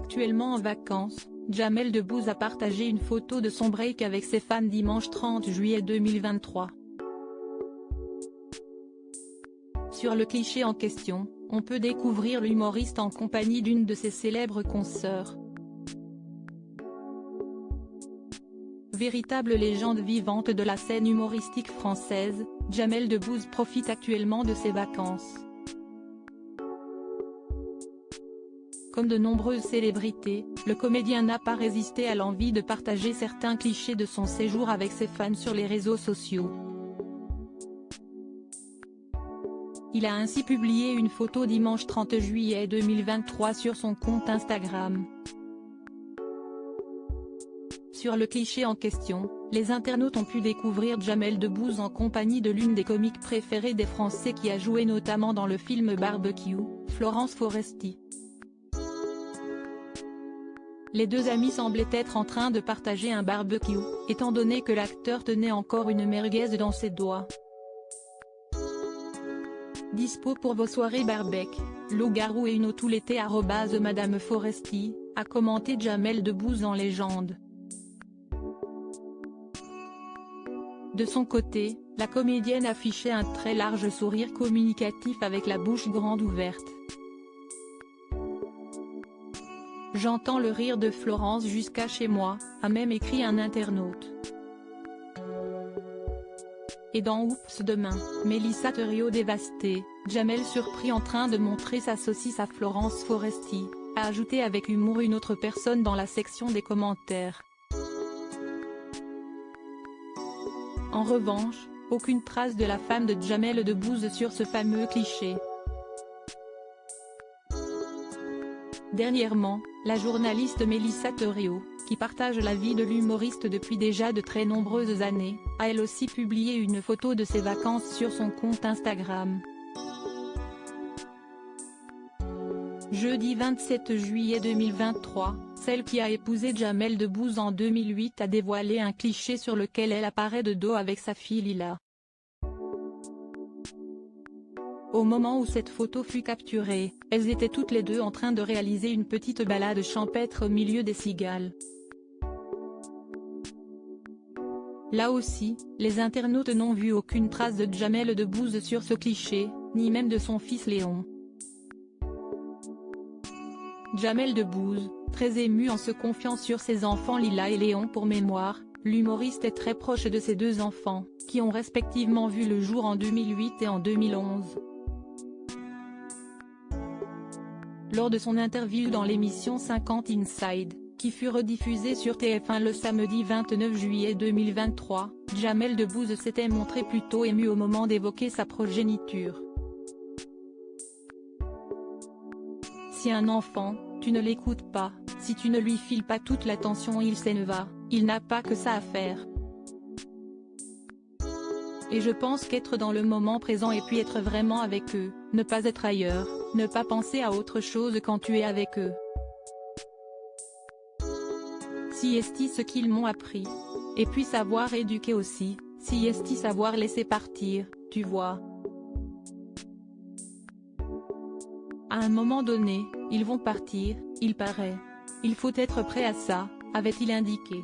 Actuellement en vacances, Jamel Debbouze a partagé une photo de son break avec ses fans dimanche 30 juillet 2023. Sur le cliché en question, on peut découvrir l'humoriste en compagnie d'une de ses célèbres consoeurs. Véritable légende vivante de la scène humoristique française, Jamel Debbouze profite actuellement de ses vacances. Comme de nombreuses célébrités, le comédien n'a pas résisté à l'envie de partager certains clichés de son séjour avec ses fans sur les réseaux sociaux. Il a ainsi publié une photo dimanche 30 juillet 2023 sur son compte Instagram. Sur le cliché en question, les internautes ont pu découvrir Jamel Debbouze en compagnie de l'une des comiques préférées des Français qui a joué notamment dans le film Barbecue, Florence Foresti. Les deux amis semblaient être en train de partager un barbecue, étant donné que l'acteur tenait encore une merguez dans ses doigts. Dispo pour vos soirées barbecue, loup-garou et une eau tout l'été @Madame Foresti, a commenté Jamel Debbouze en légende. De son côté, la comédienne affichait un très large sourire communicatif avec la bouche grande ouverte. J'entends le rire de Florence jusqu'à chez moi, a même écrit un internaute. Et dans Oups demain, Mélissa Theriault dévastée, Jamel surpris en train de montrer sa saucisse à Florence Foresti, a ajouté avec humour une autre personne dans la section des commentaires. En revanche, aucune trace de la femme de Jamel Debbouze sur ce fameux cliché. Dernièrement, la journaliste Mélissa Theriault, qui partage la vie de l'humoriste depuis déjà de très nombreuses années, a elle aussi publié une photo de ses vacances sur son compte Instagram. Jeudi 27 juillet 2023, celle qui a épousé Jamel Debbouze en 2008 a dévoilé un cliché sur lequel elle apparaît de dos avec sa fille Lila. Au moment où cette photo fut capturée, elles étaient toutes les deux en train de réaliser une petite balade champêtre au milieu des cigales. Là aussi, les internautes n'ont vu aucune trace de Jamel Debbouze sur ce cliché, ni même de son fils Léon. Jamel Debbouze, très ému en se confiant sur ses enfants Lila et Léon pour mémoire, l'humoriste est très proche de ses deux enfants, qui ont respectivement vu le jour en 2008 et en 2011. Lors de son interview dans l'émission 50 Inside, qui fut rediffusée sur TF1 le samedi 29 juillet 2023, Jamel Debbouze s'était montré plutôt ému au moment d'évoquer sa progéniture. Si un enfant, tu ne l'écoutes pas, si tu ne lui files pas toute l'attention il s'en va, il n'a pas que ça à faire. Et je pense qu'être dans le moment présent et puis être vraiment avec eux, ne pas être ailleurs, ne pas penser à autre chose quand tu es avec eux. Si est-il ce qu'ils m'ont appris. Et puis savoir éduquer aussi, si est-il savoir laisser partir, tu vois. À un moment donné, ils vont partir, il paraît. Il faut être prêt à ça, avait-il indiqué.